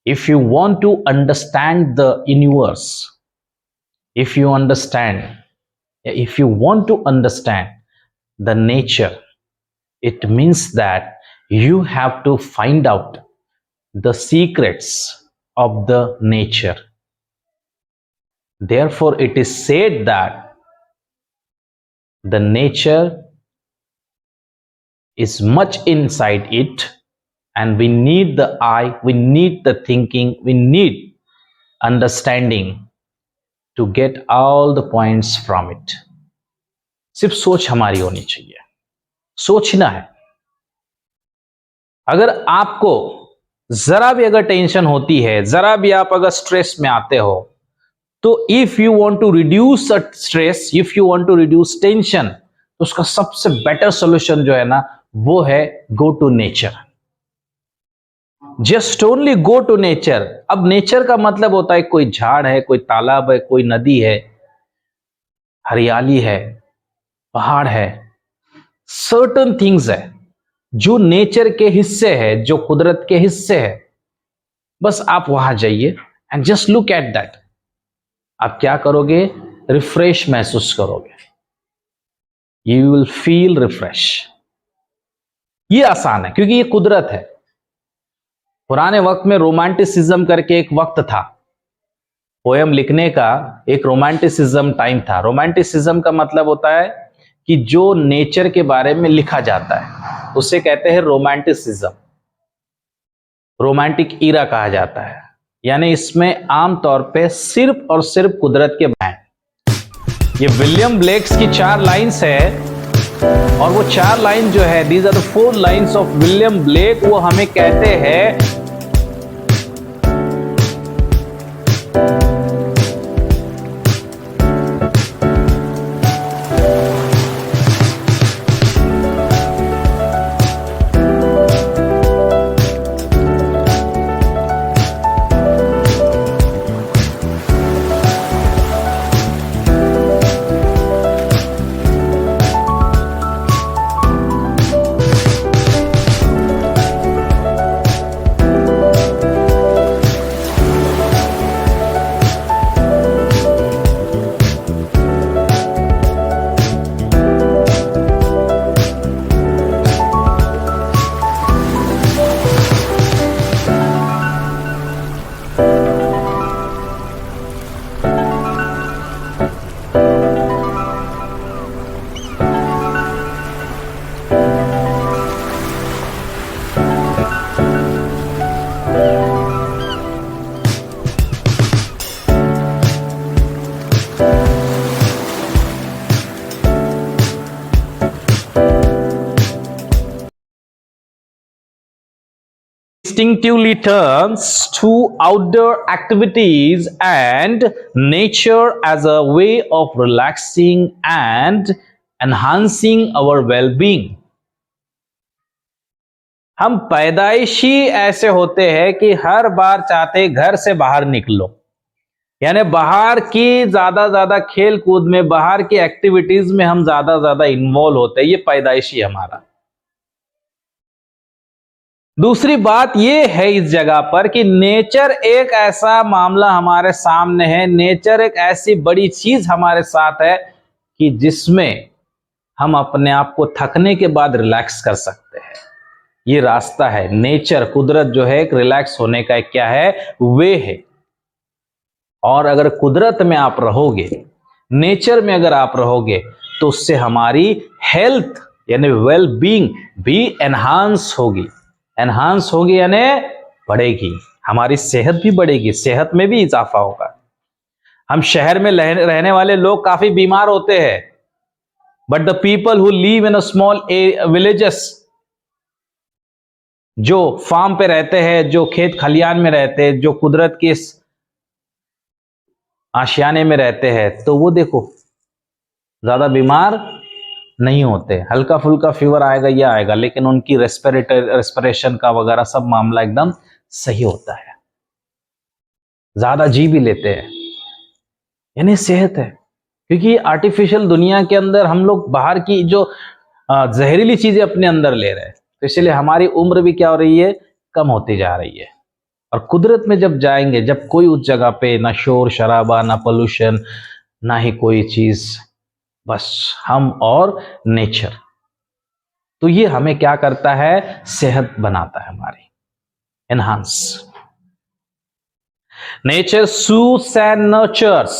If you want to understand the universe, if you understand, if you want to understand the nature, it means that you have to find out the secrets of the nature. Therefore, it is said that the nature is much inside it, and we need the eye, we need the thinking, we need understanding to get all the points from it. सिर्फ सोच हमारी होनी चाहिए, सोचना है. अगर आपको जरा भी अगर टेंशन होती है, जरा भी आप अगर स्ट्रेस में आते हो, तो if you want to reduce stress, if you want to reduce tension, तो उसका सबसे बेटर सॉल्यूशन जो है ना, वो है go to nature. Just only go to nature. अब नेचर का मतलब होता है कोई झाड़ है, कोई तालाब है, कोई नदी है, हरियाली है, पहाड़ है, सर्टन थिंग्स है जो नेचर के हिस्से है, जो कुदरत के हिस्से है. बस आप वहां जाइए and just look at that. आप क्या करोगे? रिफ्रेश महसूस करोगे. You will feel refresh. ये आसान है क्योंकि ये कुदरत है. पुराने वक्त में रोमांटिसिज्म करके एक वक्त था, पोयम लिखने का एक रोमांटिसिज्म टाइम था. रोमांटिसिज्म का मतलब होता है कि जो नेचर के बारे में लिखा जाता है उसे कहते हैं रोमांटिसिज्म. रोमांटिक ईरा कहा जाता है. यानी इसमें आमतौर पे सिर्फ और सिर्फ कुदरत के बारे. ये विलियम ब्लेक्स की 4 लाइन्स है, और वो 4 लाइन जो है, these are the 4 lines of William Blake. वो हमें कहते हैं instinctively turns to outdoor activities and nature as a way of relaxing and enhancing our well-being. हम पैदाइशी ऐसे होते हैं कि हर बार चाहते घर से बाहर निकलो, यानी बाहर की ज्यादा खेल कूद में, बाहर की एक्टिविटीज में हम ज्यादा इन्वॉल्व होते हैं. ये पैदाइशी हमारा. दूसरी बात यह है इस जगह पर कि नेचर एक ऐसा मामला हमारे सामने है, नेचर एक ऐसी बड़ी चीज हमारे साथ है कि जिसमें हम अपने आप को थकने के बाद रिलैक्स कर सकते हैं. ये रास्ता है. नेचर, कुदरत जो है एक रिलैक्स होने का एक क्या है, वे है. और अगर कुदरत में आप रहोगे, नेचर में अगर आप रहोगे, तो उससे हमारी हेल्थ यानी वेल बीइंग भी एनहांस होगी. एनहांस होगी यानी बढ़ेगी. हमारी सेहत भी बढ़ेगी, सेहत में भी इजाफा होगा. हम शहर में रहने वाले लोग काफी बीमार होते हैं, but the people who live in a small villages, जो फार्म पे रहते हैं, जो खेत खलियान में रहते हैं, जो कुदरत के आशियाने में रहते हैं, तो वो देखो ज्यादा बीमार नहीं होते. हल्का फुल्का फीवर आएगा या आएगा, लेकिन उनकी रेस्पिरेशन का वगैरह सब मामला एकदम सही होता है. ज्यादा जी भी लेते हैं, यानी सेहत है. क्योंकि आर्टिफिशियल दुनिया के अंदर हम लोग बाहर की जो जहरीली चीजें अपने अंदर ले रहे हैं, तो इसलिए हमारी उम्र भी क्या हो रही है, कम होती जा रही है. और कुदरत में जब जाएंगे, जब कोई उस जगह पे ना शोर शराबा, ना पोल्यूशन, ना ही कोई चीज, बस हम और नेचर, तो ये हमें क्या करता है, सेहत बनाता है हमारी, एनहांस। नेचर सूथ्स एंड नर्चर्स,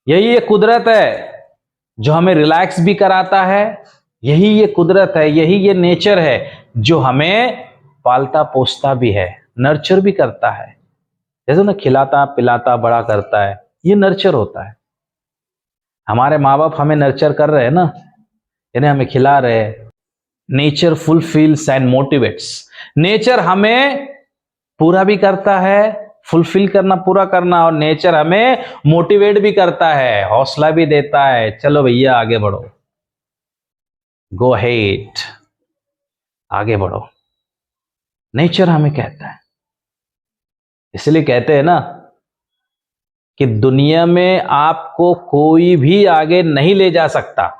यही ये कुदरत है जो हमें रिलैक्स भी कराता है, यही ये कुदरत है, यही ये नेचर है जो हमें पालता पोसता भी है, नर्चर भी करता है। जैसे ना खिलाता पिलाता बड़ा करता है, ये नर्चर होता है। हमारे माँ बाप हमें नर्चर कर रहे हैं ना, यानी हमें खिला रहे हैं। Nature fulfils and motivates, nature हमें पूरा भी करता है, फुलफिल करना, पूरा करना, और नेचर हमें मोटिवेट भी करता है, हौसला भी देता है, चलो भैया आगे बढ़ो, गो हेड, आगे बढ़ो। नेचर हमें कहता है, इसलिए कहते हैं ना कि दुनिया में आपको कोई भी आगे नहीं ले जा सकता।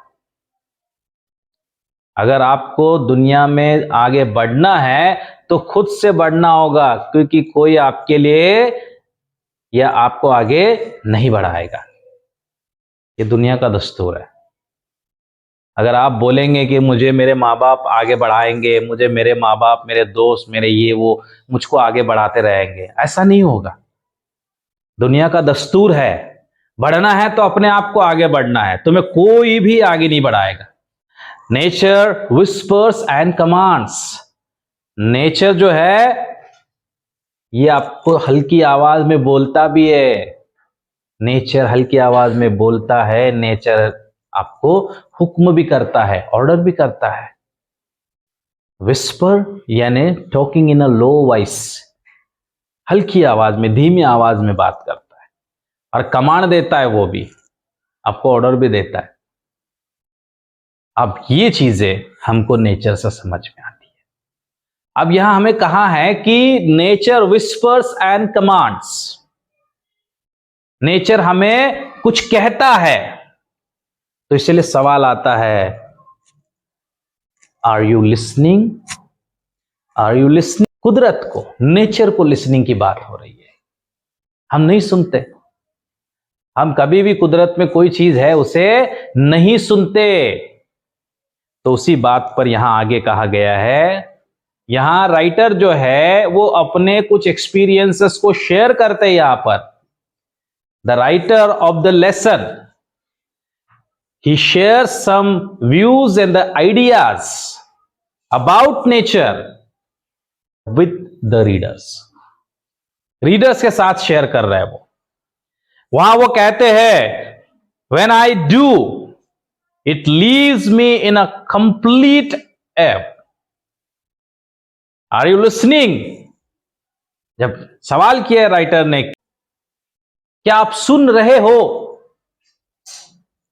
अगर आपको दुनिया में आगे बढ़ना है तो खुद से बढ़ना होगा, क्योंकि कोई आपके लिए या आपको आगे नहीं बढ़ाएगा। ये दुनिया का दस्तूर है। अगर आप बोलेंगे कि मुझे मेरे माँ बाप आगे बढ़ाएंगे, मुझे मेरे माँ बाप, मेरे दोस्त, मेरे ये वो मुझको आगे बढ़ाते रहेंगे, ऐसा नहीं होगा। दुनिया का दस्तूर है, बढ़ना है तो अपने आप को आगे बढ़ना है, तुम्हें कोई भी आगे नहीं बढ़ाएगा। Nature whispers and commands, nature जो है ये आपको हल्की आवाज में बोलता भी है, नेचर हल्की आवाज में बोलता है, नेचर आपको हुक्म भी करता है, ऑर्डर भी करता है। विस्पर यानी talking in a low voice, हल्की आवाज में, धीमी आवाज में बात करता है, और कमांड देता है, वो भी आपको ऑर्डर भी देता है। अब ये चीजें हमको नेचर से समझ में आती है। अब यहां हमें कहा है कि nature whispers and commands, nature हमें कुछ कहता है, तो इसलिए सवाल आता है, are you listening, are you listening. कुदरत को, नेचर को लिसनिंग की बात हो रही है। हम नहीं सुनते, हम कभी भी कुदरत में कोई चीज है उसे नहीं सुनते। तो उसी बात पर यहां आगे कहा गया है, यहां राइटर जो है वो अपने कुछ एक्सपीरियंसेस को शेयर करते हैं। यहां पर the writer of the lesson, he shares some views and the ideas about nature with the readers, readers के साथ शेयर कर रहे हैं वो। वहां वो कहते हैं, when I do it leaves me in a complete awe, are you listening? जब सवाल किया राइटर ने, क्या आप सुन रहे हो,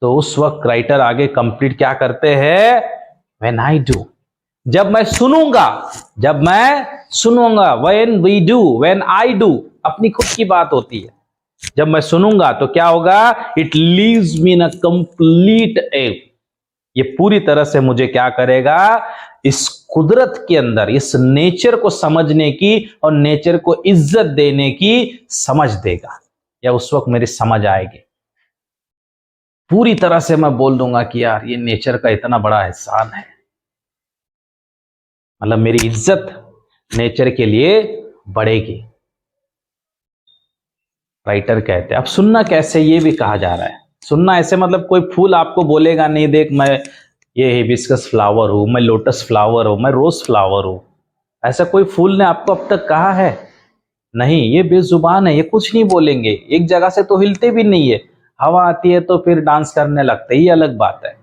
तो उस वक्त राइटर आगे कंप्लीट क्या करते हैं, व्हेन आई डू, जब मैं सुनूंगा, जब मैं सुनूंगा, when we do, when I do, अपनी खुद की बात होती है। जब मैं सुनूंगा तो क्या होगा, it leaves me in a complete एव, ये पूरी तरह से मुझे क्या करेगा, इस कुदरत के अंदर, इस नेचर को समझने की और नेचर को इज्जत देने की समझ देगा, या उस वक्त मेरी समझ आएगी। पूरी तरह से मैं बोल दूंगा कि यार ये नेचर का इतना बड़ा एहसान है, मतलब मेरी इज्जत नेचर के लिए बढ़ेगी। राइटर कहते हैं, अब सुनना कैसे, ये भी कहा जा रहा है। सुनना ऐसे मतलब कोई फूल आपको बोलेगा नहीं, देख मैं ये हिबिस्कस फ्लावर हूं, मैं लोटस फ्लावर हूं, मैं रोज फ्लावर हूं, ऐसा कोई फूल ने आपको अब तक कहा है? नहीं, ये बेजुबान है, ये कुछ नहीं बोलेंगे, एक जगह से तो हिलते भी नहीं है। हवा आती है तो फिर डांस करने लगते, ये अलग बात है,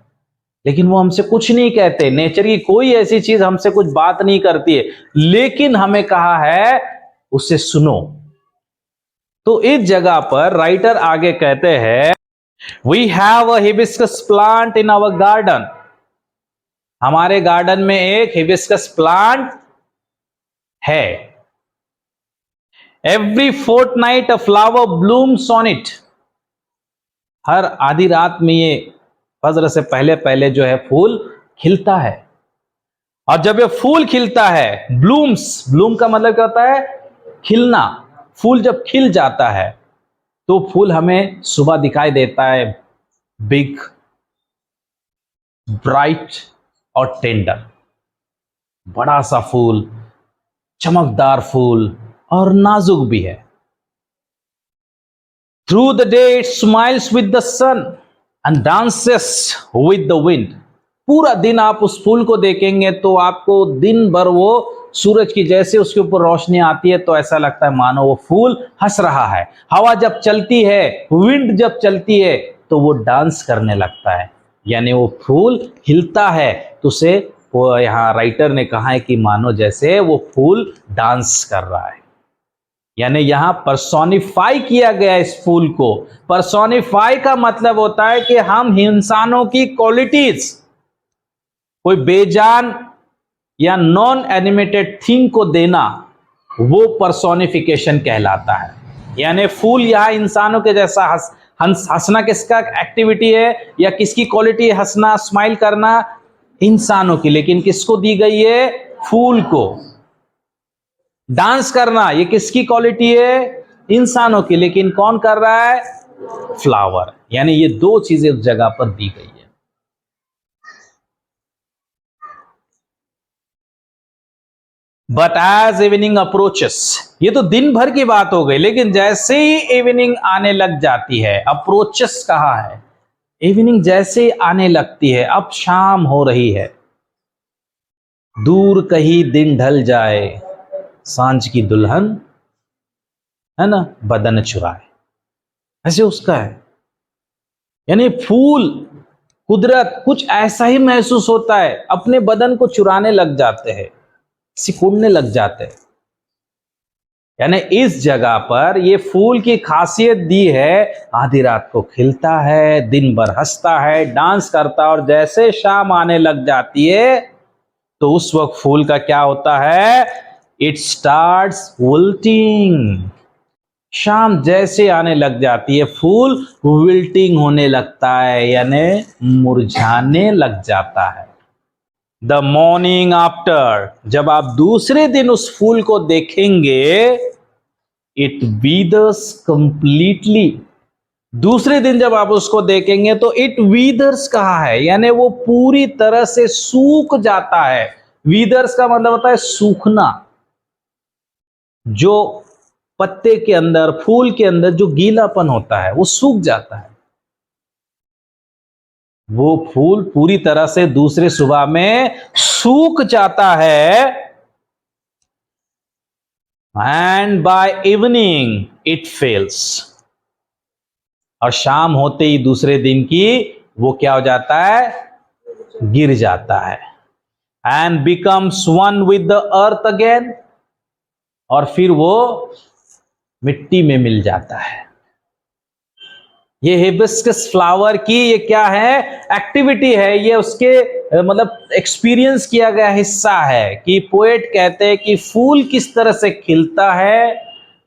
लेकिन वो हमसे कुछ नहीं कहते। नेचर की कोई ऐसी चीज हमसे कुछ बात नहीं करती है, लेकिन हमें कहा है उसे सुनो। तो इस जगह पर राइटर आगे कहते हैं, we have a hibiscus plant in our garden, हमारे गार्डन में एक हिबिस्कस प्लांट है। Every fortnight a flower blooms on it, हर आधी रात में ये फजर से पहले पहले जो है फूल खिलता है, और जब ये फूल खिलता है, ब्लूम्स, ब्लूम का मतलब क्या होता है, खिलना, फूल जब खिल जाता है तो फूल हमें सुबह दिखाई देता है बिग, ब्राइट और टेंडर। बड़ा सा फूल, चमकदार फूल और नाजुक भी है। Through the day it smiles with the sun and dances with the wind. पूरा दिन आप उस फूल को देखेंगे तो आपको दिन भर वो सूरज की जैसे उसके ऊपर रोशनी आती है तो ऐसा लगता है मानो वो फूल हंस रहा है। हवा जब चलती है, विंड जब चलती है तो वो डांस करने लगता है, यानी वो फूल हिलता है तो उसे वो यहाँ राइटर ने कहा है कि मानो जैसे वो फूल डांस कर रहा है। यानी यहां पर्सोनिफाई किया गया इस फूल को। पर्सोनिफाई का मतलब होता है कि हम इंसानों की क्वालिटीज, कोई बेजान या नॉन एनिमेटेड थिंग को देना, वो पर्सोनिफिकेशन कहलाता है। यानी फूल यहां इंसानों के जैसा हंसना किसका एक्टिविटी है या किसकी क्वालिटी है? हंसना, स्माइल करना इंसानों की, लेकिन किसको दी गई है? फूल को। डांस करना ये किसकी क्वालिटी है? इंसानों की, लेकिन कौन कर रहा है? फ्लावर। यानी ये दो चीजें उस जगह पर दी गई है। बट एज इवनिंग अप्रोचेस, ये तो दिन भर की बात हो गई, लेकिन जैसे ही इवनिंग आने लग जाती है, अप्रोचेस कहा है, इवनिंग जैसे ही आने लगती है, अब शाम हो रही है, दूर कहीं दिन ढल जाए, सांझ की दुल्हन है ना बदन चुराए, ऐसे उसका है। यानी फूल, कुदरत कुछ ऐसा ही महसूस होता है, अपने बदन को चुराने लग जाते हैं, सिकुड़ने लग जाते हैं। यानी इस जगह पर ये फूल की खासियत दी है, आधी रात को खिलता है, दिन भर हंसता है, डांस करता है, और जैसे शाम आने लग जाती है तो उस वक्त फूल का क्या होता है? It starts wilting. शाम जैसे आने लग जाती है फूल विल्टिंग होने लगता है, यानी मुरझाने लग जाता है। द मॉर्निंग आफ्टर, जब आप दूसरे दिन उस फूल को देखेंगे, इट वीदर्स कंप्लीटली। दूसरे दिन जब आप उसको देखेंगे तो इट वीदर्स कहा है, यानी वो पूरी तरह से सूख जाता है। वीदर्स का मतलब होता है सूखना। जो पत्ते के अंदर, फूल के अंदर जो गीलापन होता है वो सूख जाता है। वो फूल पूरी तरह से दूसरे सुबह में सूख जाता है। And by evening it fails, और शाम होते ही दूसरे दिन की वो क्या हो जाता है? गिर जाता है। And becomes one with the earth again, और फिर वो मिट्टी में मिल जाता है। ये हिबिस्कस फ्लावर की ये क्या है? एक्टिविटी है, ये उसके मतलब एक्सपीरियंस किया गया हिस्सा है कि पोएट कहते हैं कि फूल किस तरह से खिलता है,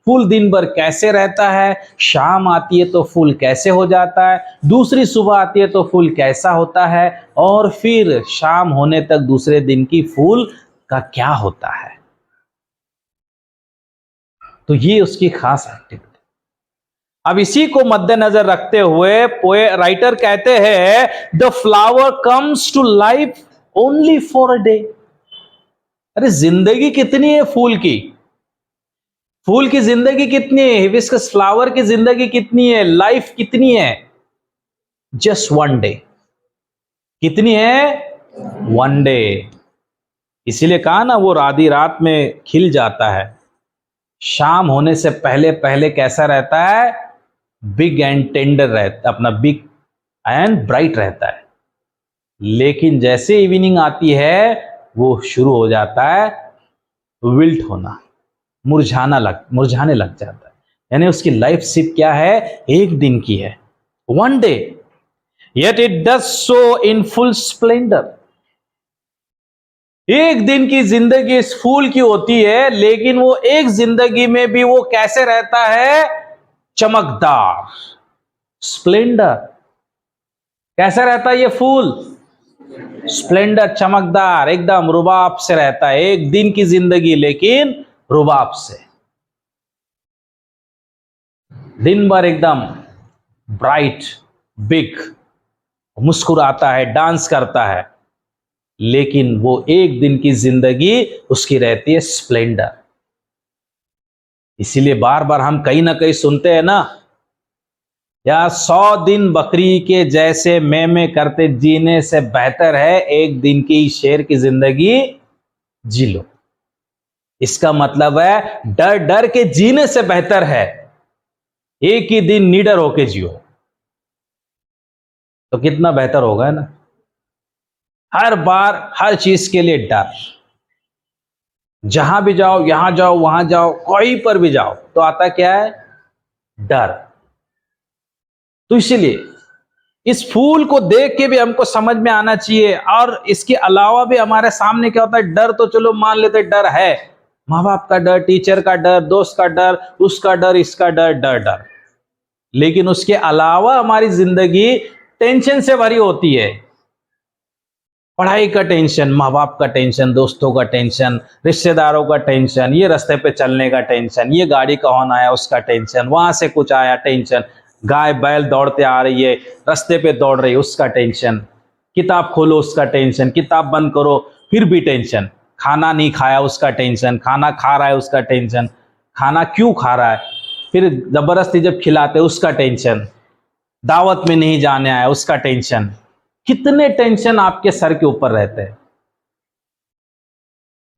फूल दिन भर कैसे रहता है, शाम आती है तो फूल कैसे हो जाता है, दूसरी सुबह आती है तो फूल कैसा होता है, और फिर शाम होने तक दूसरे दिन की फूल का क्या होता है। तो ये उसकी खास एक्टिविटी। अब इसी को मद्देनजर रखते हुए राइटर कहते हैं the flower comes to life only for a day. अरे जिंदगी कितनी है फूल की? फूल की जिंदगी कितनी है? हिबिस्कस फ्लावर की जिंदगी कितनी है? लाइफ कितनी है? Just one day. कितनी है? One day. इसीलिए कहा ना वो आधी रात में खिल जाता है, शाम होने से पहले पहले कैसा रहता है? बिग एंड टेंडर रहता, अपना बिग एंड ब्राइट रहता है। लेकिन जैसे इवनिंग आती है वो शुरू हो जाता है विल्ट होना, मुरझाने लग जाता है। यानी उसकी लाइफ सिर्फ क्या है? एक दिन की है, one day. Yet it does so in full Splendor. एक दिन की जिंदगी इस फूल की होती है, लेकिन वो एक जिंदगी में भी वो कैसे रहता है? चमकदार, स्प्लेंडर। कैसा रहता है ये फूल? स्प्लेंडर, चमकदार, एकदम रुबाब से रहता है। एक दिन की जिंदगी लेकिन रुबाब से। दिन भर एकदम ब्राइट, बिग, मुस्कुराता है, डांस करता है, लेकिन वो एक दिन की जिंदगी उसकी रहती है स्प्लेंडर। इसीलिए बार बार हम कहीं ना कहीं सुनते हैं ना, या 100 दिन बकरी के जैसे में करते जीने से बेहतर है एक दिन की शेर की जिंदगी जी लो। इसका मतलब है डर डर के जीने से बेहतर है एक ही दिन निडर होके जियो। तो कितना बेहतर होगा, है ना। हर बार हर चीज के लिए डर, जहां भी जाओ, यहां जाओ, वहां जाओ, कहीं पर भी जाओ तो आता क्या है, डर। तो इसीलिए इस फूल को देख के भी हमको समझ में आना चाहिए। और इसके अलावा भी हमारे सामने क्या होता है, डर तो चलो मान लेते डर है, माँ बाप का डर, टीचर का डर, दोस्त का डर, उसका डर, इसका डर, डर डर। लेकिन उसके अलावा हमारी जिंदगी टेंशन से भरी होती है। पढ़ाई का टेंशन, माँ बाप का टेंशन, दोस्तों का टेंशन, रिश्तेदारों का टेंशन, ये रास्ते पे चलने का टेंशन, ये गाड़ी कौन आया उसका टेंशन, वहां से कुछ आया टेंशन, गाय बैल दौड़ते आ रही है, रास्ते पे दौड़ रही है उसका टेंशन, किताब खोलो उसका टेंशन, किताब बंद करो फिर भी टेंशन, खाना नहीं खाया उसका टेंशन, खाना खा रहा है उसका टेंशन, खाना क्यों खा रहा है, फिर जबरदस्ती जब खिलाते उसका टेंशन, दावत में नहीं जाने आया उसका टेंशन। कितने टेंशन आपके सर के ऊपर रहते हैं।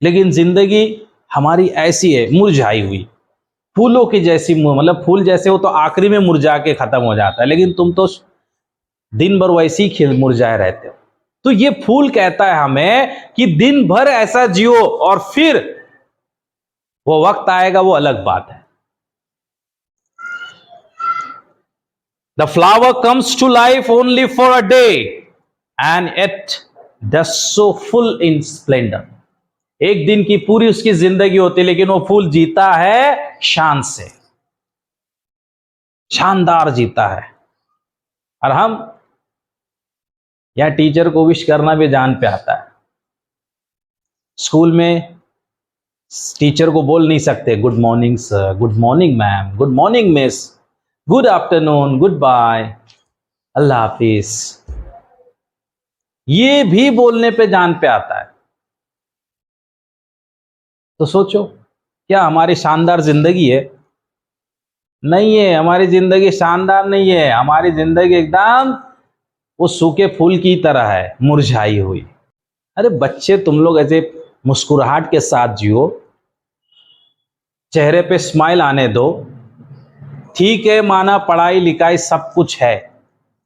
लेकिन जिंदगी हमारी ऐसी है, मुरझाई हुई, फूलों की जैसी, मतलब फूल जैसे हो तो आखिरी में मुरझा के खत्म हो जाता है, लेकिन तुम तो दिन भर वैसे ही खिल मुरझाए रहते हो। तो ये फूल कहता है हमें कि दिन भर ऐसा जियो और फिर वो वक्त आएगा, वो अलग बात है। The flower comes to life only for a day and it does so full in splendour. एक दिन की पूरी उसकी जिंदगी होती है, लेकिन वो फूल जीता है शान से, शानदार जीता है। और हम या टीचर को विश करना भी जान पे आता है। स्कूल में टीचर को बोल नहीं सकते good morning sir, good morning ma'am, good morning miss, good afternoon, goodbye, अल्लाह हाफिज, ये भी बोलने पे जान पे आता है। तो सोचो, क्या हमारी शानदार जिंदगी है? नहीं है, हमारी जिंदगी शानदार नहीं है। हमारी जिंदगी एकदम वो सूखे फूल की तरह है, मुरझाई हुई। अरे बच्चे, तुम लोग ऐसे मुस्कुराहट के साथ जियो, चेहरे पे स्माइल आने दो। ठीक है, माना पढ़ाई लिखाई सब कुछ है,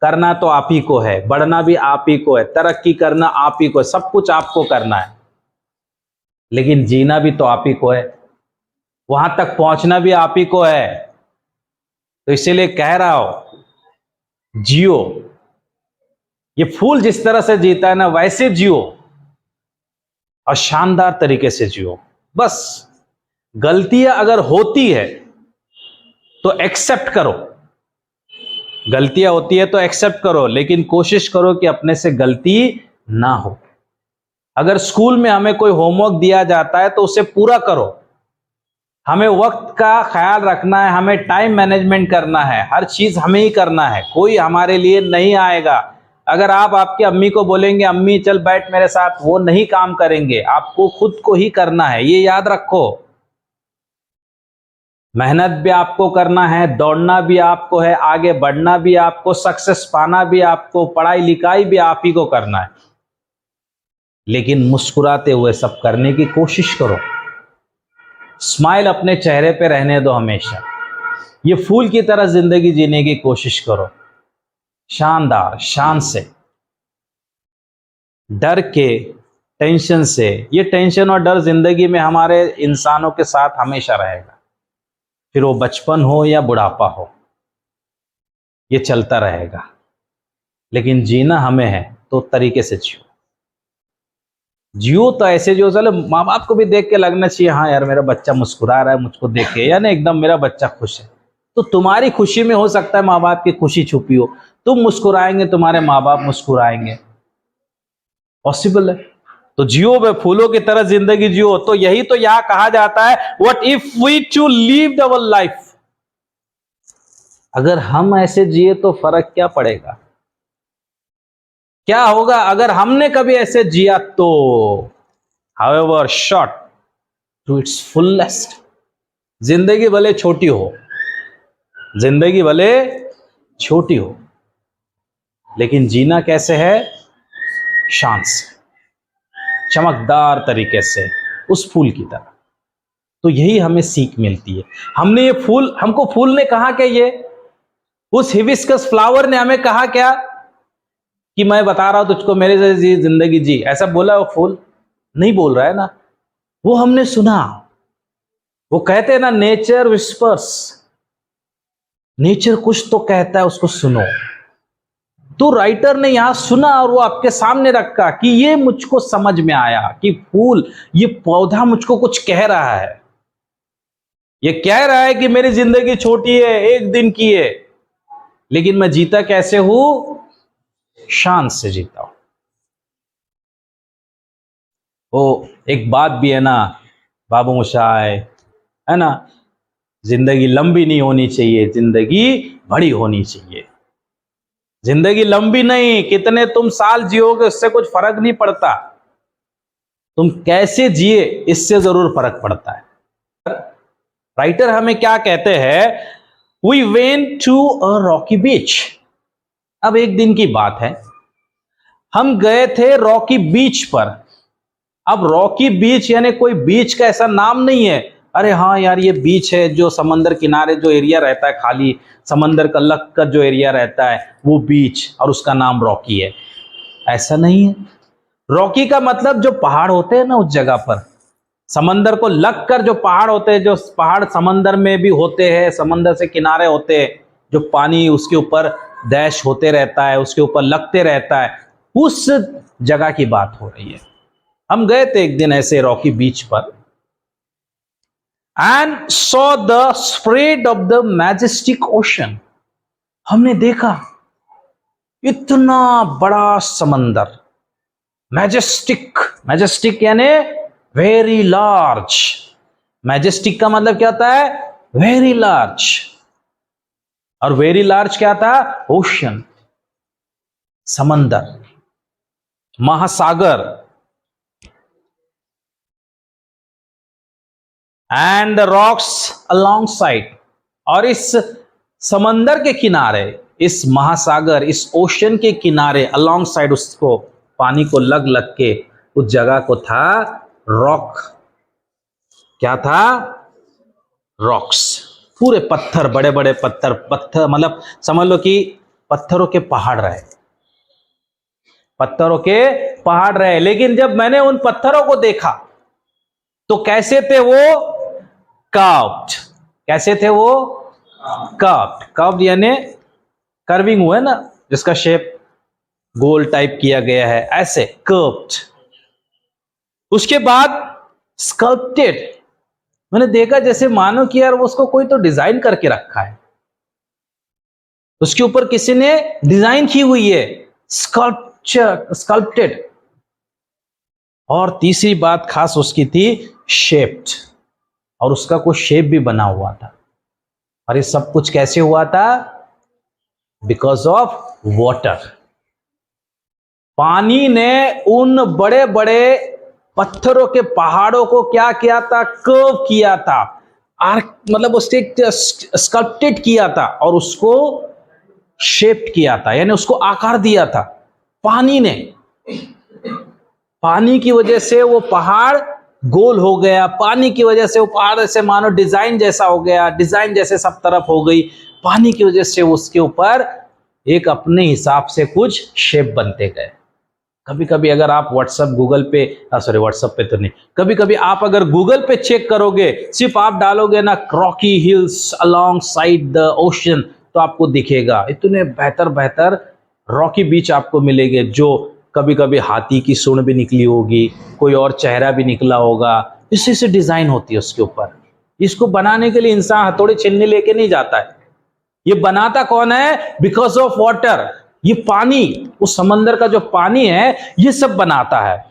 करना तो आप ही को है, बढ़ना भी आप ही को है, तरक्की करना आप ही को है, सब कुछ आपको करना है, लेकिन जीना भी तो आप ही को है, वहां तक पहुंचना भी आप ही को है। तो इसीलिए कह रहा हूं, जियो। ये फूल जिस तरह से जीता है ना, वैसे जियो और शानदार तरीके से जियो। बस गलतियां अगर होती है तो एक्सेप्ट करो, गलतियां होती है तो एक्सेप्ट करो, लेकिन कोशिश करो कि अपने से गलती ना हो। अगर स्कूल में हमें कोई होमवर्क दिया जाता है तो उसे पूरा करो। हमें वक्त का ख्याल रखना है, हमें टाइम मैनेजमेंट करना है, हर चीज हमें ही करना है, कोई हमारे लिए नहीं आएगा। अगर आप आपकी अम्मी को बोलेंगे अम्मी चल बैठ मेरे साथ, वो नहीं काम करेंगे, आपको खुद को ही करना है, ये याद रखो। मेहनत भी आपको करना है, दौड़ना भी आपको है, आगे बढ़ना भी आपको, सक्सेस पाना भी आपको, पढ़ाई लिखाई भी आप ही को करना है। लेकिन मुस्कुराते हुए सब करने की कोशिश करो, स्माइल अपने चेहरे पे रहने दो हमेशा, ये फूल की तरह जिंदगी जीने की कोशिश करो, शानदार, शान से, डर के, टेंशन से। ये टेंशन और डर जिंदगी में हमारे इंसानों के साथ हमेशा रहेगा, फिर वो बचपन हो या बुढ़ापा हो, ये चलता रहेगा। लेकिन जीना हमें है तो तरीके से जियो, जियो तो ऐसे जो, चलो माँ बाप को भी देख के लगना चाहिए हाँ यार मेरा बच्चा मुस्कुरा रहा है मुझको देख के, या ना एकदम मेरा बच्चा खुश है। तो तुम्हारी खुशी में हो सकता है माँ बाप की खुशी छुपी हो, तुम मुस्कुराएंगे तुम्हारे माँ बाप मुस्कुराएंगे, पॉसिबल है। तो जियो वे फूलों की तरह जिंदगी जियो। तो यही तो यहां कहा जाता है, what if we to live our life अगर हम ऐसे जिए तो फर्क क्या पड़ेगा? क्या होगा अगर हमने कभी ऐसे जिया तो? However short to its fullest, जिंदगी भले छोटी हो, जिंदगी भले छोटी हो, लेकिन जीना कैसे है? शान से, चमकदार तरीके से, उस फूल की तरह। तो यही हमें सीख मिलती है। हमने ये फूल, हमको फूल ने कहा क्या? ये उस हिबिस्कस फ्लावर ने हमें कहा क्या कि मैं बता रहा हूं तुझको मेरे से जी जिंदगी जी, ऐसा बोला वो फूल? नहीं बोल रहा है ना, वो हमने सुना। वो कहते हैं ना, नेचर विस्पर्स, नेचर कुछ तो कहता है, उसको सुनो। तो राइटर ने यहां सुना और वो आपके सामने रखा कि ये मुझको समझ में आया कि फूल, ये पौधा मुझको कुछ कह रहा है। ये कह रहा है कि मेरी जिंदगी छोटी है, एक दिन की है, लेकिन मैं जीता कैसे हूं? शान से जीता हूं। वो एक बात भी है ना बाबू मोशाय, है ना, जिंदगी लंबी नहीं होनी चाहिए, जिंदगी बड़ी होनी चाहिए। जिंदगी लंबी नहीं, कितने तुम साल जियोगे उससे कुछ फर्क नहीं पड़ता, तुम कैसे जिए इससे जरूर फर्क पड़ता है। राइटर हमें क्या कहते हैं? We went to a rocky beach. अब एक दिन की बात है, हम गए थे रॉकी बीच पर। अब रॉकी बीच यानी कोई बीच का ऐसा नाम नहीं है, अरे हाँ यार ये बीच है जो समंदर किनारे जो एरिया रहता है, खाली समंदर का लग कर जो एरिया रहता है वो बीच, और उसका नाम रॉकी है, ऐसा नहीं है। रॉकी का मतलब जो पहाड़ होते हैं ना उस जगह पर, समंदर को लग कर जो पहाड़ होते हैं, जो पहाड़ समंदर में भी होते हैं, समंदर से किनारे होते हैं, जो पानी उसके ऊपर डैश होते रहता है, उसके ऊपर लगते रहता है, उस जगह की बात हो रही है। हम गए थे एक दिन ऐसे रॉकी बीच पर, and saw the spread of the majestic ocean. हमने देखा इतना बड़ा समंदर, मैजेस्टिक, मैजेस्टिक यानी वेरी लार्ज। मैजेस्टिक का मतलब क्या होता है? Very large. और वेरी लार्ज क्या था? ओशन, समंदर, महासागर। And the rocks along side, और इस समंदर के किनारे, इस महासागर, इस ओशन के किनारे, अलोंग साइड, उसको पानी को लग लग के उस जगह को था रॉक। क्या था? रॉक्स, पूरे पत्थर, बड़े बड़े पत्थर, पत्थर मतलब समझ लो कि पत्थरों के पहाड़ रहे, पत्थरों के पहाड़ रहे। लेकिन जब मैंने उन पत्थरों को देखा तो कैसे थे वो? कर्व्ड। कैसे थे वो? कर्व्ड। कर्व्ड यानी कर्विंग हुआ है ना, जिसका शेप गोल टाइप किया गया है, ऐसे कर्व्ड। उसके बाद स्कल्प्टेड, मैंने देखा जैसे मानो कि यार उसको कोई तो डिजाइन करके रखा है, उसके ऊपर किसी ने डिजाइन की हुई है, स्कल्पचर, स्कल्प्टेड। और तीसरी बात खास उसकी थी, शेप्ड, और उसका कोई शेप भी बना हुआ था। और ये सब कुछ कैसे हुआ था? Because of water. पानी ने उन बड़े बड़े पत्थरों के पहाड़ों को क्या किया था? कर्व किया था, आर्क मतलब उससे स्कल्प्टेड किया था, और उसको शेप्ड किया था, यानी उसको आकार दिया था पानी ने। पानी की वजह से वो पहाड़ गोल हो गया, पानी की वजह से वो पहाड़ ऐसे मानो डिजाइन जैसा हो गया, डिजाइन जैसे सब तरफ हो गई, पानी की वजह से उसके ऊपर एक अपने हिसाब से कुछ शेप बनते गए। कभी कभी अगर आप व्हाट्सएप गूगल पे, सॉरी व्हाट्सएप पे तो नहीं, कभी कभी आप अगर गूगल पे चेक करोगे, सिर्फ आप डालोगे ना Rocky hills along side the ocean, तो आपको दिखेगा इतने बेहतर बेहतर रॉकी बीच आपको मिलेंगे, जो कभी कभी हाथी की सूंड भी निकली होगी, कोई और चेहरा भी निकला होगा, इसी से डिजाइन होती है उसके ऊपर। इसको बनाने के लिए इंसान हथौड़ी छीलने लेके नहीं जाता है, ये बनाता कौन है? Because of water. ये पानी, उस समंदर का जो पानी है, ये सब बनाता है।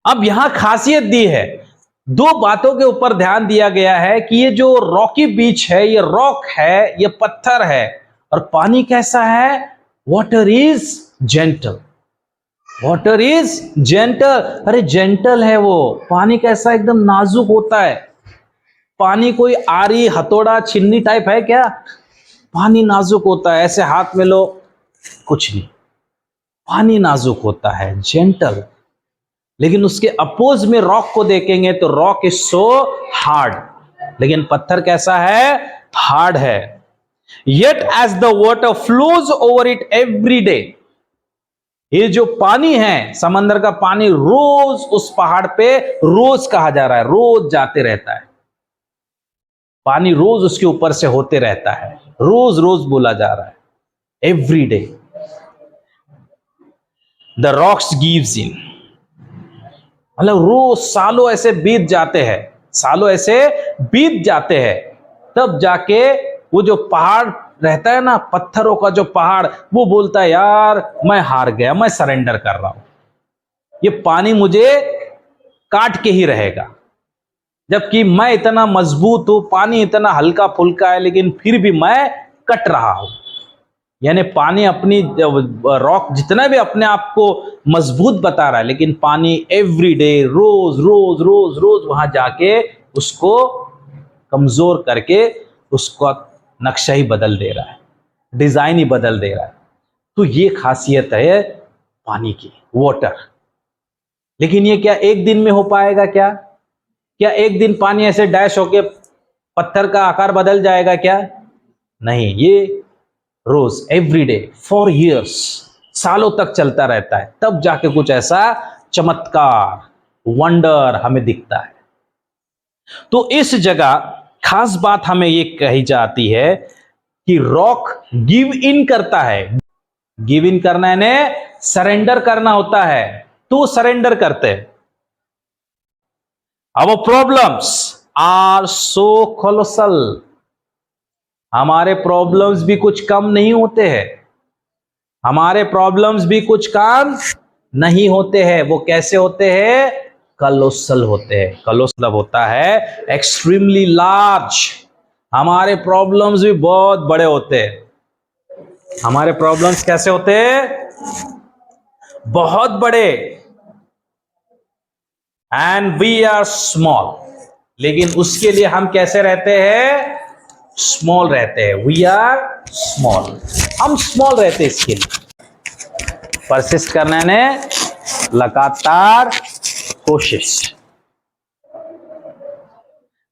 अब यहां खासियत दी है, दो बातों के ऊपर ध्यान दिया गया है कि ये जो रॉकी बीच है, ये रॉक है, ये पत्थर है, और पानी कैसा है? Water is gentle. Water is gentle. अरे जेंटल है वो पानी, कैसा एकदम नाजुक होता है। पानी कोई आरी हथौड़ा छिन्नी टाइप है क्या? पानी नाजुक होता है, ऐसे हाथ में लो कुछ नहीं, पानी नाजुक होता है, जेंटल। लेकिन उसके अपोज में रॉक को देखेंगे तो रॉक इज सो हार्ड, लेकिन पत्थर कैसा है? हार्ड है। Yet as the water flows over it every day, ये जो पानी है, समंदर का पानी, रोज उस पहाड़ पे, रोज कहा जा रहा है, रोज जाते रहता है। पानी रोज उसके ऊपर से होते रहता है, रोज रोज बोला जा रहा है, every day. The rocks gives इन, मतलब रोज सालों ऐसे बीत जाते हैं, सालों ऐसे बीत जाते हैं, तब जाके वो जो पहाड़ रहता है ना, पत्थरों का जो पहाड़, वो बोलता है यार मैं हार गया, मैं सरेंडर कर रहा हूं, ये पानी मुझे काट के ही रहेगा। जबकि मैं इतना मजबूत हूं, पानी इतना हल्का फुल्का है, लेकिन फिर भी मैं कट रहा हूं। यानी पानी अपनी, रॉक जितना भी अपने आप को मजबूत बता रहा है, लेकिन पानी एवरी डे, रोज रोज रोज रोज वहां जाके उसको कमजोर करके उसका नक्शा ही बदल दे रहा है, डिजाइन ही बदल दे रहा है। तो ये खासियत है पानी की, वाटर। लेकिन ये क्या एक दिन में हो पाएगा? क्या एक दिन पानी ऐसे डैश होके पत्थर का आकार बदल जाएगा क्या? नहीं, ये रोज एवरीडे फॉर इयर्स, सालों तक चलता रहता है, तब जाके कुछ ऐसा चमत्कार, वंडर हमें दिखता है। तो इस जगह खास बात हमें ये कही जाती है कि रॉक गिव इन करता है। गिव इन करना यानी सरेंडर करना होता है, तो सरेंडर करते हैं। Our problems are so colossal, हमारे प्रॉब्लम्स भी कुछ कम नहीं होते हैं, हमारे प्रॉब्लम्स भी कुछ काम नहीं होते हैं। वो कैसे होते हैं? कलोसल होते हैं। कलोसल होता है एक्सट्रीमली लार्ज। हमारे प्रॉब्लम्स भी बहुत बड़े होते हैं। हमारे प्रॉब्लम्स कैसे होते हैं? बहुत बड़े। एंड वी आर स्मॉल, लेकिन उसके लिए हम कैसे रहते हैं? स्मॉल रहते हैं। वी आर स्मॉल, हम स्मॉल रहते हैं। इसके लिए परसिस्ट करने ने लगातार कोशिश,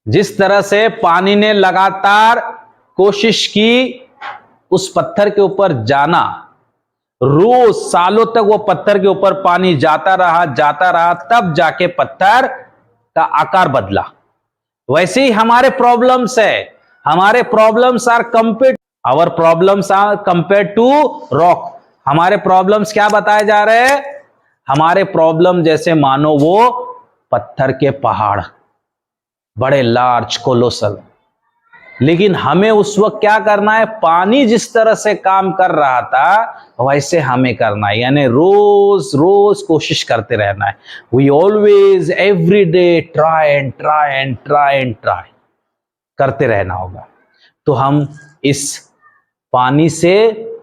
जिस तरह से पानी ने लगातार कोशिश की उस पत्थर के ऊपर जाना, रोज सालों तक वो पत्थर के ऊपर पानी जाता रहा, तब जाके पत्थर का आकार बदला। वैसे ही हमारे प्रॉब्लम्स है, हमारे problems are compare, our problems are compare to rock. हमारे प्रॉब्लम्स क्या बताए जा रहे हैं? हमारे प्रॉब्लम जैसे मानो वो पत्थर के पहाड़, बड़े लार्ज कोलोसल। लेकिन हमें उस वक्त क्या करना है? पानी जिस तरह से काम कर रहा था वैसे हमें करना है, यानी रोज रोज कोशिश करते रहना है। We always every day try and try and try and try करते रहना होगा। तो हम इस पानी से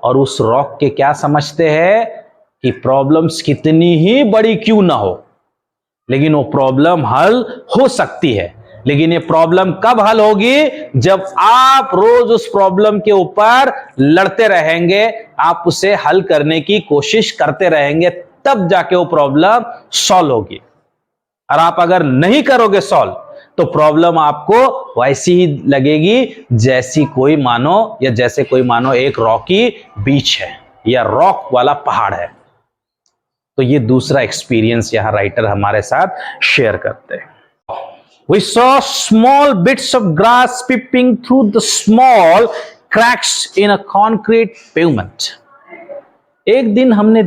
और उस रॉक के क्या समझते हैं कि प्रॉब्लम्स कितनी ही बड़ी क्यों ना हो, लेकिन वो प्रॉब्लम हल हो सकती है। लेकिन ये प्रॉब्लम कब हल होगी? जब आप रोज उस प्रॉब्लम के ऊपर लड़ते रहेंगे, आप उसे हल करने की कोशिश करते रहेंगे, तब जाके वो प्रॉब्लम सॉल्व होगी। और आप अगर नहीं करोगे सॉल्व, तो प्रॉब्लम आपको वैसी ही लगेगी जैसे कोई मानो एक रॉकी बीच है या रॉक वाला पहाड़ है। तो ये दूसरा एक्सपीरियंस यहां राइटर हमारे साथ शेयर करते हैं। We saw small bits of grass peeping through the small cracks in a concrete pavement. एक दिन हमने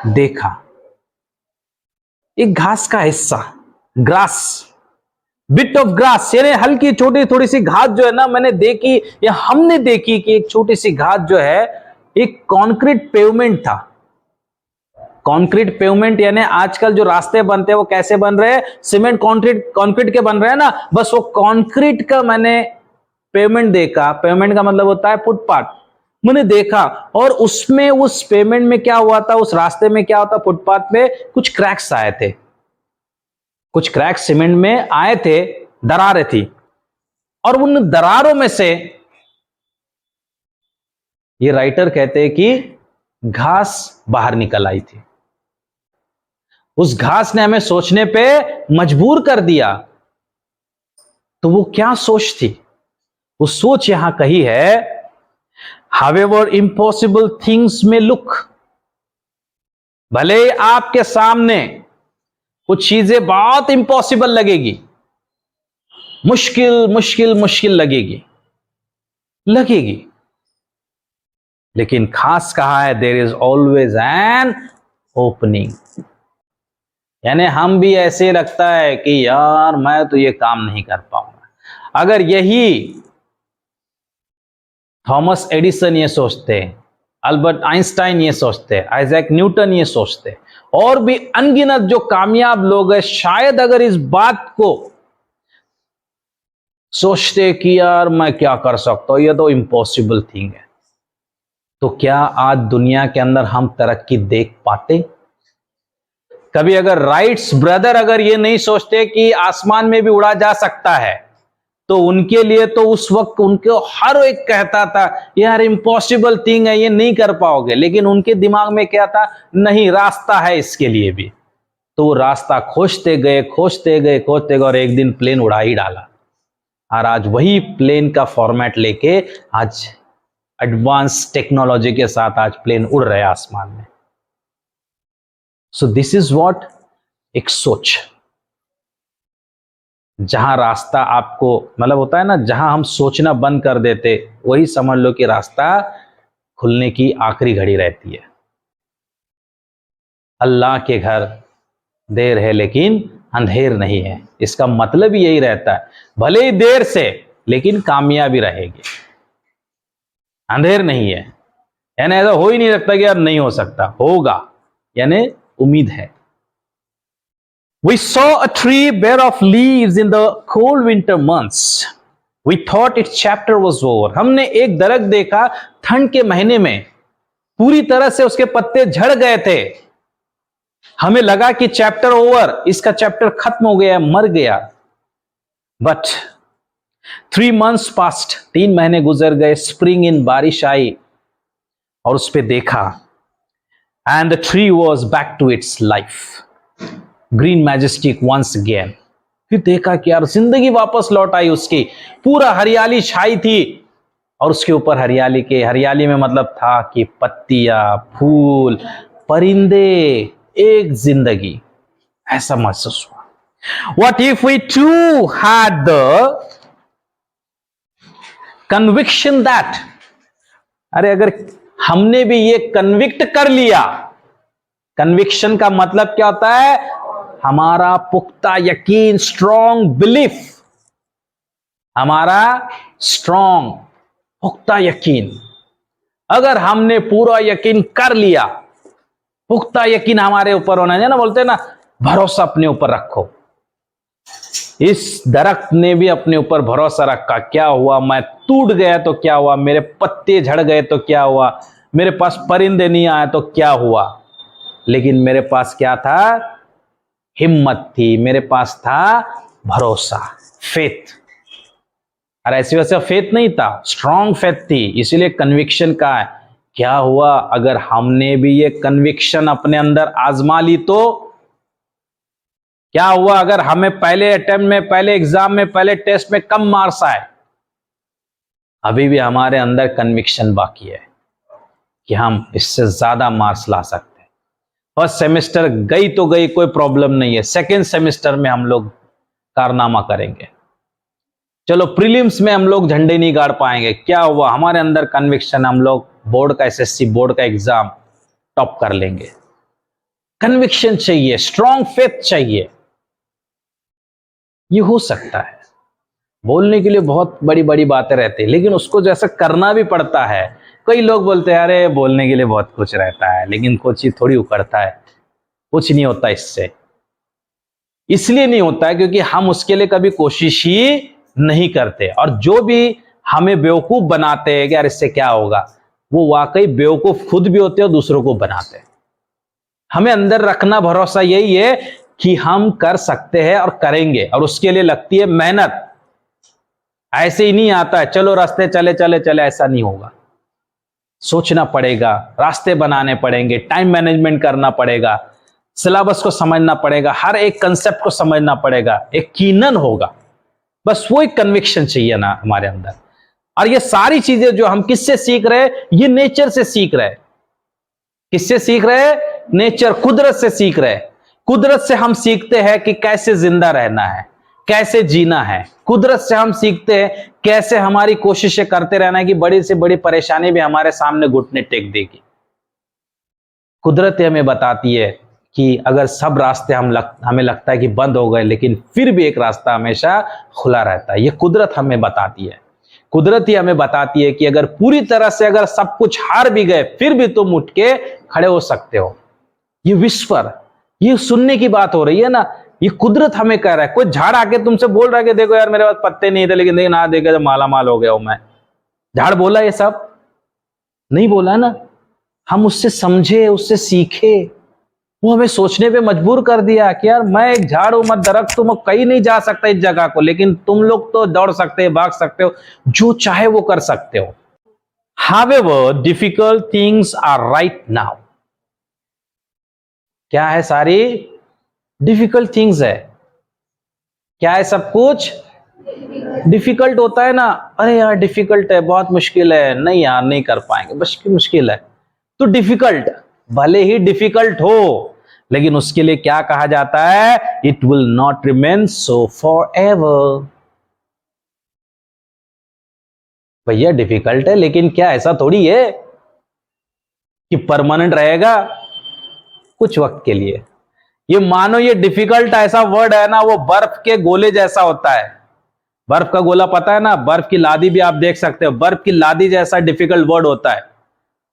देखा एक घास का हिस्सा, ग्रास, बिट ऑफ ग्रास, यानी हल्की छोटी थोड़ी सी घास जो है ना, मैंने देखी या हमने देखी कि एक छोटी सी घास जो है एक कंक्रीट पेवमेंट था, कंक्रीट पेवमेंट यानी आजकल जो रास्ते बनते हैं वो कैसे बन रहे हैं, सीमेंट कंक्रीट के बन रहे हैं ना, बस वो कंक्रीट का मैंने पेमेंट देखा। पेमेंट का मतलब होता है फुटपाथ, मैंने देखा और उसमें उस पेमेंट में क्या हुआ था, उस रास्ते में क्या होता, फुटपाथ में कुछ क्रैक्स आए थे, कुछ क्रैक्स सीमेंट में आए थे, दरारें थी, और उन दरारों में से ये राइटर कहते हैं कि घास बाहर निकल आई थी। उस घास ने हमें सोचने पे मजबूर कर दिया। तो वो क्या सोच थी? वो सोच यहां कही है, हावेवर इम्पॉसिबल थिंग्स में लुक, भले ही आपके सामने कुछ चीजें बहुत इम्पॉसिबल लगेगी, मुश्किल मुश्किल मुश्किल लगेगी, लेकिन खास कहा है there is always an opening. यानी हम भी ऐसे लगता है कि यार मैं तो ये काम नहीं कर पाऊंगा। अगर यही थॉमस एडिसन ये सोचते, अल्बर्ट आइंस्टाइन ये सोचते, आइजैक न्यूटन ये सोचते, और भी अनगिनत जो कामयाब लोग हैं, शायद अगर इस बात को सोचते कि यार मैं क्या कर सकता हूं, ये तो इम्पॉसिबल थिंग है, तो क्या आज दुनिया के अंदर हम तरक्की देख पाते? कभी अगर राइट्स ब्रदर अगर ये नहीं सोचते कि आसमान में भी उड़ा जा सकता है, तो उनके लिए तो उस वक्त उनको हर एक कहता था यार इम्पॉसिबल थिंग है, ये नहीं कर पाओगे, लेकिन उनके दिमाग में क्या था, नहीं रास्ता है इसके लिए भी। तो वो रास्ता खोजते गए और एक दिन प्लेन उड़ा ही डाला। और आज वही प्लेन का फॉर्मेट लेके आज एडवांस टेक्नोलॉजी के साथ आज प्लेन उड़ रहे आसमान में। सो दिस इज व्हाट, एक सोच, जहां रास्ता आपको मतलब होता है ना, जहां हम सोचना बंद कर देते, वही समझ लो कि रास्ता खुलने की आखिरी घड़ी रहती है। अल्लाह के घर देर है लेकिन अंधेर नहीं है, इसका मतलब यही रहता है, भले ही देर से लेकिन कामयाबी रहेगी, अंधेर नहीं है। यानी ऐसा हो ही नहीं सकता कि यार नहीं हो सकता, होगा, यानी उम्मीद है। We saw a tree bare of leaves in the cold winter months. We thought its chapter was over. हमने एक दरख्त देखा ठंड के महीने में, पूरी तरह से उसके पत्ते झड़ गए थे। हमें लगा कि चैप्टर ओवर, इसका चैप्टर खत्म हो गया, मर गया। बट 3 months passed, 3 महीने गुजर गए, स्प्रिंग इन, बारिश आई और उस पर देखा, and the tree was back to its life, green majestic once again. फिर देखा कि यार जिंदगी वापस लौट आई उसकी, पूरा हरियाली छाई थी और उसके ऊपर हरियाली में मतलब था कि पत्तियां, फूल, परिंदे, एक जिंदगी, ऐसा महसूस हुआ। What if we too had the conviction that, अरे अगर हमने भी ये कन्विक्ट कर लिया, कन्विक्शन का मतलब क्या होता है, हमारा पुख्ता यकीन, स्ट्रॉन्ग बिलीफ, हमारा स्ट्रॉन्ग पुख्ता यकीन, अगर हमने पूरा यकीन कर लिया, पुख्ता यकीन हमारे ऊपर होना है ना, बोलते हैं ना भरोसा अपने ऊपर रखो। इस दरख्त ने भी अपने ऊपर भरोसा रखा, क्या हुआ, मैं टूट गया तो क्या हुआ, मेरे पत्ते झड़ गए तो क्या हुआ, मेरे पास परिंदे नहीं आए तो क्या हुआ, लेकिन मेरे पास क्या था, हिम्मत थी, मेरे पास था भरोसा, फेथ। और ऐसी वैसे फेथ नहीं था, स्ट्रॉन्ग फेथ थी, इसीलिए कन्विक्शन का है। क्या हुआ अगर हमने भी ये कन्विक्शन अपने अंदर आजमा ली तो? क्या हुआ अगर हमें पहले अटेम्प्ट में, पहले एग्जाम में, पहले टेस्ट में कम मार्क्स आए? अभी भी हमारे अंदर कन्विक्शन बाकी है कि हम इससे ज्यादा मार्क्स ला सकते हैं। फर्स्ट सेमेस्टर गई तो गई, कोई प्रॉब्लम नहीं है, सेकेंड सेमेस्टर में हम लोग कारनामा करेंगे। चलो प्रीलिम्स में हम लोग झंडे नहीं गाड़ पाएंगे, क्या हुआ, हमारे अंदर कन्विक्शन, हम लोग बोर्ड का, एसएससी बोर्ड का एग्जाम टॉप कर लेंगे। कन्विक्शन चाहिए, स्ट्रॉन्ग फेथ चाहिए। ये हो सकता है, बोलने के लिए बहुत बड़ी बड़ी बातें रहती है, लेकिन उसको जैसा करना भी पड़ता है। कई लोग बोलते हैं अरे बोलने के लिए बहुत कुछ रहता है, लेकिन कुछ चीज थोड़ी उकड़ता है, कुछ नहीं होता इससे। इसलिए नहीं होता है क्योंकि हम उसके लिए कभी कोशिश ही नहीं करते, और जो भी हमें बेवकूफ बनाते हैं कि यार इससे क्या होगा, वो वाकई बेवकूफ खुद भी होते हैं और दूसरों को बनाते हैं। हमें अंदर रखना भरोसा यही है कि हम कर सकते हैं और करेंगे, और उसके लिए लगती है मेहनत। ऐसे ही नहीं आता है चलो रास्ते चले चले चले, ऐसा नहीं होगा। सोचना पड़ेगा, रास्ते बनाने पड़ेंगे, टाइम मैनेजमेंट करना पड़ेगा, सिलेबस को समझना पड़ेगा, हर एक कंसेप्ट को समझना पड़ेगा, यकीनन होगा। बस वो एक कन्विक्शन चाहिए ना हमारे अंदर। और ये सारी चीजें जो हम किससे सीख रहे हैं, ये नेचर से सीख रहे हैं। किससे सीख रहे हैं? नेचर, कुदरत से सीख रहे हैं। कुदरत से हम सीखते हैं कि कैसे जिंदा रहना है, कैसे जीना है। कुदरत से हम सीखते हैं कैसे हमारी कोशिशें करते रहना है कि बड़ी से बड़ी परेशानी भी हमारे सामने घुटने टेक देगी। कुदरत हमें बताती है कि अगर सब रास्ते हमें लगता है कि बंद हो गए, लेकिन फिर भी एक रास्ता हमेशा खुला रहता है। ये कुदरत हमें बताती है। कुदरत ही हमें बताती है कि अगर पूरी तरह से अगर सब कुछ हार भी गए, फिर भी तुम उठ के खड़े हो सकते हो। ये विस्पर, ये सुनने की बात हो रही है ना, ये कुदरत हमें कह रहा है। कोई झाड़ आके तुमसे बोल रहा है कि देखो यार मेरे पास पत्ते नहीं थे, लेकिन देखो ना, देखा जब माला माल हो गया हूं मैं। झाड़ बोला ये सब? नहीं बोला ना। हम उससे समझे, उससे सीखे, वो हमें सोचने पे मजबूर कर दिया कि यार मैं एक झाड़ हूं, मैं दरख्त हूं, मैं कहीं नहीं जा सकता इस जगह को, लेकिन तुम लोग तो दौड़ सकते हो, भाग सकते हो, जो चाहे वो कर सकते हो। However, difficult things are right now. क्या है? सारी डिफिकल्ट थिंग्स है। क्या है? सब कुछ डिफिकल्ट होता है ना। अरे यार डिफिकल्ट है, बहुत मुश्किल है, नहीं यार नहीं कर पाएंगे, बस मुश्किल है। तो डिफिकल्ट, भले ही डिफिकल्ट हो, लेकिन उसके लिए क्या कहा जाता है? It will not remain so for ever. भैया डिफिकल्ट है, लेकिन क्या ऐसा थोड़ी है कि परमानेंट रहेगा? कुछ वक्त के लिए। ये मानो ये डिफिकल्ट ऐसा वर्ड है ना, वो बर्फ के गोले जैसा होता है। बर्फ का गोला पता है ना, बर्फ की लादी भी आप देख सकते हो, बर्फ की लादी जैसा डिफिकल्ट वर्ड होता है।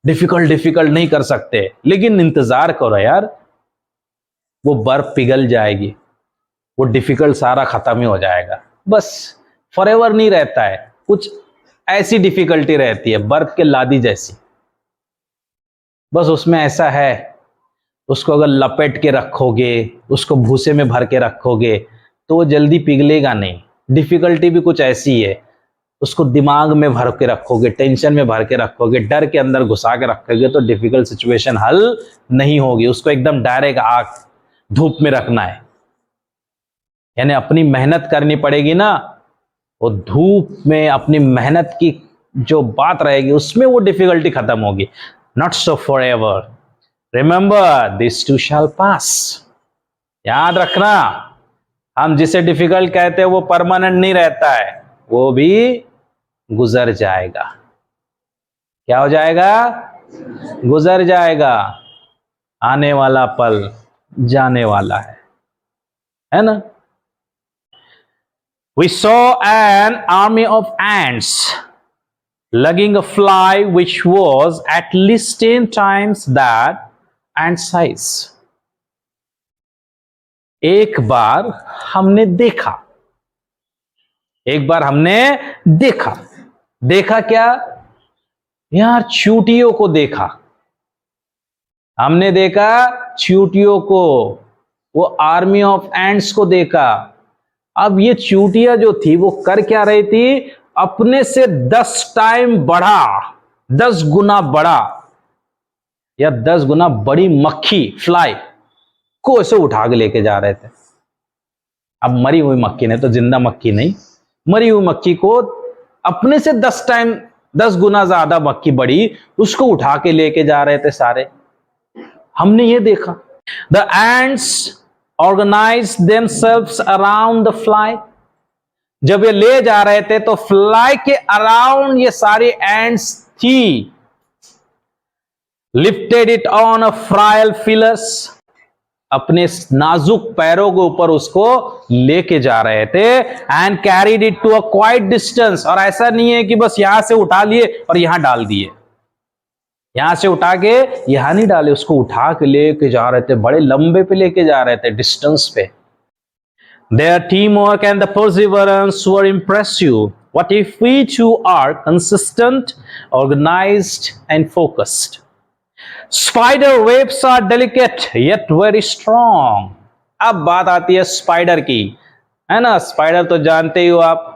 डिफिकल्ट डिफिकल्ट नहीं कर सकते, लेकिन इंतजार करो यार, वो बर्फ पिघल जाएगी, वो डिफिकल्ट सारा खत्म ही हो जाएगा। बस फॉरएवर नहीं रहता है, कुछ ऐसी डिफिकल्टी रहती है बर्फ के लादी जैसी। बस उसमें ऐसा है, उसको अगर लपेट के रखोगे, उसको भूसे में भर के रखोगे, तो वो जल्दी पिघलेगा नहीं। डिफिकल्टी भी कुछ ऐसी है, उसको दिमाग में भर के रखोगे, टेंशन में भर के रखोगे, डर के अंदर घुसा के रखोगे, तो डिफिकल्ट सिचुएशन हल नहीं होगी। उसको एकदम डायरेक्ट आग धूप में रखना है, यानी अपनी मेहनत करनी पड़ेगी ना, वो धूप में अपनी मेहनत की जो बात रहेगी उसमें वो डिफिकल्टी खत्म होगी। Not so forever, remember this too shall pass. याद रखना, हम जिसे डिफिकल्ट कहते हैं वो परमानेंट नहीं रहता है, वो भी गुजर जाएगा। क्या हो जाएगा? गुजर जाएगा। आने वाला पल जाने वाला है ना। We saw an army of ants lugging a fly which was at least 10 times that ant size. एक बार हमने देखा, देखा क्या यार? चींटियों को देखा। हमने देखा चींटियों को, वो आर्मी ऑफ एंट्स को देखा। अब ये चींटियां जो थी वो कर क्या रही थी? अपने से 10 टाइम बढ़ा, 10 गुना बड़ा या 10 गुना बड़ी मक्खी, फ्लाई को ऐसे उठा के लेके जा रहे थे। अब मरी हुई मक्खी ने, तो जिंदा मक्खी नहीं, मरी हुई मक्खी को अपने से 10 टाइम, 10 गुना ज्यादा मक्खी बड़ी, उसको उठा के लेके जा रहे थे सारे। हमने ये देखा। The ants organise themselves around the fly. जब ये ले जा रहे थे तो फ्लाई के अराउंड ये सारी एंट्स थी। लिफ्टेड इट ऑन अ फ्राइल फिलस, अपने नाजुक पैरों के ऊपर उसको लेके जा रहे थे। And carried it to a quite distance, और ऐसा नहीं है कि बस यहां से उठा लिए और यहां डाल दिए। यहां से उठा के यहां नहीं डाले, उसको उठा के लेके जा रहे थे, बड़े लंबे पे लेके जा रहे थे, डिस्टेंस पे। Their teamwork and the perseverance were impressive. What if we too are consistent, organized, and focused? Spider webs are delicate yet very strong. अब बात आती है स्पाइडर की, है ना। स्पाइडर तो जानते ही हो आप,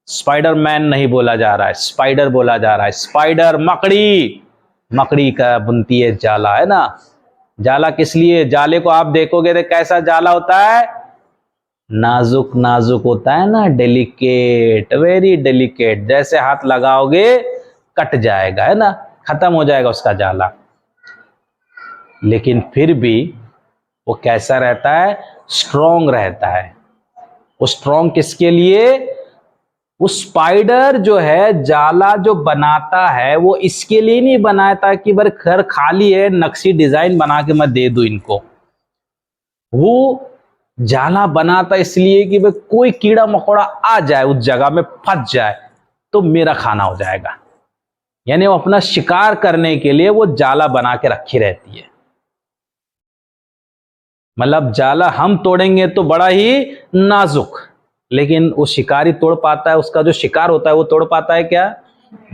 स्पाइडर मैन नहीं बोला जा रहा है, स्पाइडर बोला जा रहा है। स्पाइडर मकड़ी, मकड़ी का बुनती है जाला, है ना। जाला किस लिए, जाले को आप देखोगे तो कैसा जाला होता है, नाजुक नाजुक होता है ना, डेलिकेट, वेरी डेलिकेट। जैसे हाथ लगाओगे कट जाएगा, है ना, खत्म हो जाएगा उसका जाला। लेकिन फिर भी वो कैसा रहता है, स्ट्रॉन्ग रहता है। वो स्ट्रॉन्ग किसके लिए, वो स्पाइडर जो है जाला जो बनाता है वो इसके लिए नहीं बनाता कि बार घर खाली है, नक्शी डिजाइन बना के मैं दे दूं इनको। वो जाला बनाता इसलिए कि भाई कोई कीड़ा मकोड़ा आ जाए उस जगह में, फंस जाए तो मेरा खाना हो जाएगा। यानी वो अपना शिकार करने के लिए वो जाला बना के रखी रहती है। मतलब जाला हम तोड़ेंगे तो बड़ा ही नाजुक, लेकिन वो शिकारी तोड़ पाता है, उसका जो शिकार होता है वो तोड़ पाता है क्या,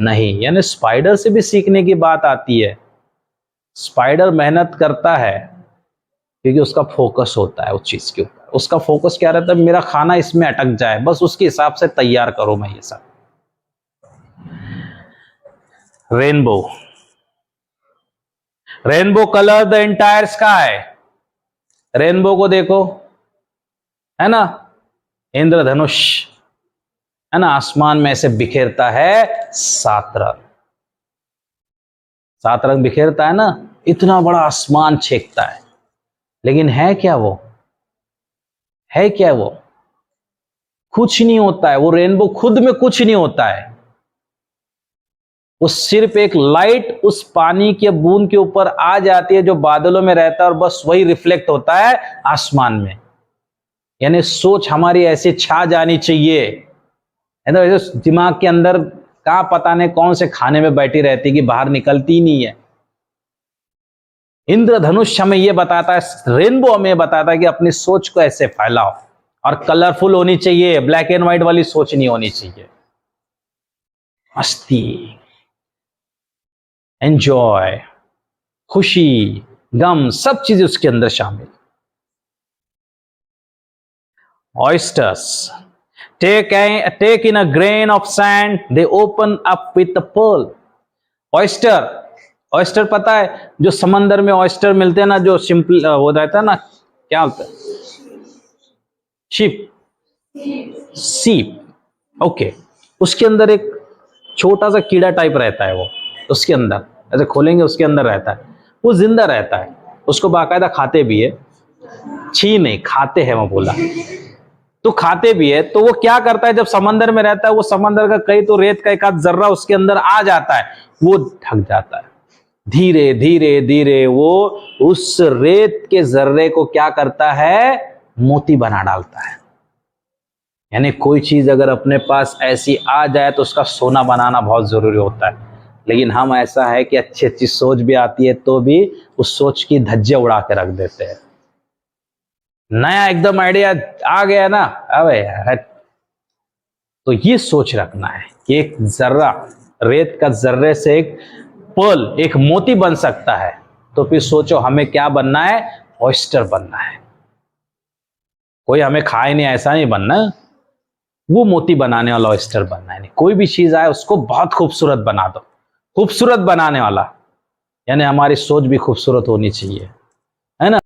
नहीं। यानी स्पाइडर से भी सीखने की बात आती है। स्पाइडर मेहनत करता है क्योंकि उसका फोकस होता है उस चीज के ऊपर। उसका फोकस क्या रहता है, मेरा खाना इसमें अटक जाए, बस उसके हिसाब से तैयार करो मैं ये सब। Rainbow, rainbow colour the entire sky. Rainbow को देखो, है ना, इंद्रधनुष, है ना, आसमान में ऐसे बिखेरता है 7 रंग। 7 रंग बिखेरता है ना, इतना बड़ा आसमान छेकता है। लेकिन है क्या वो, है क्या वो, कुछ नहीं होता है। वो रेनबो खुद में कुछ नहीं होता है, वो सिर्फ एक लाइट उस पानी के बूंद के ऊपर आ जाती है जो बादलों में रहता है, और बस वही रिफ्लेक्ट होता है आसमान में। यानी सोच हमारी ऐसे छा जानी चाहिए, है ना। दिमाग के अंदर कहां पता नहीं कौन से खाने में बैठी रहती कि बाहर निकलती ही नहीं है। इंद्रधनुष हमें यह बताता है, रेनबो हमें बताता है कि अपनी सोच को ऐसे फैलाओ, और कलरफुल होनी चाहिए, ब्लैक एंड व्हाइट वाली सोच नहीं होनी चाहिए। मस्ती, एंजॉय, खुशी, गम, सब चीजें उसके अंदर शामिल। Oysters, take in a grain of sand, they open up with a pearl. Oyster, oyster पता है, जो समंदर में ऑयस्टर मिलते हैं ना, जो सिंपल हो जाता है ना, क्या होता है, शिप, सीप, ओके। उसके अंदर एक छोटा सा कीड़ा टाइप रहता है, वो उसके अंदर ऐसे खोलेंगे उसके अंदर रहता है, वो जिंदा रहता है। उसको बाकायदा खाते भी है, छी नहीं खाते हैं वो बोला, तो खाते भी है। तो वो क्या करता है, जब समंदर में रहता है, वो समंदर का कई तो रेत का एक आध जर्रा उसके अंदर आ जाता है, वो ढक जाता है। धीरे धीरे धीरे वो उस रेत के जर्रे को क्या करता है, मोती बना डालता है। यानी कोई चीज अगर अपने पास ऐसी आ जाए तो उसका सोना बनाना बहुत जरूरी होता है। लेकिन हम ऐसा है कि अच्छी अच्छी सोच भी आती है तो भी उस सोच की धज्जे उड़ा के रख देते हैं। नया एकदम आइडिया आ गया ना, अबे यार, तो ये सोच रखना है कि एक जर्रा, रेत का जर्रे से एक पर्ल, एक मोती बन सकता है। तो फिर सोचो हमें क्या बनना है, ऑयस्टर बनना है। कोई हमें खाए नहीं ऐसा नहीं बनना, वो मोती बनाने वाला ऑयस्टर बनना है। नहीं, कोई भी चीज आए उसको बहुत खूबसूरत बना दो, खूबसूरत बनाने वाला। यानी हमारी सोच भी खूबसूरत होनी चाहिए, है ना।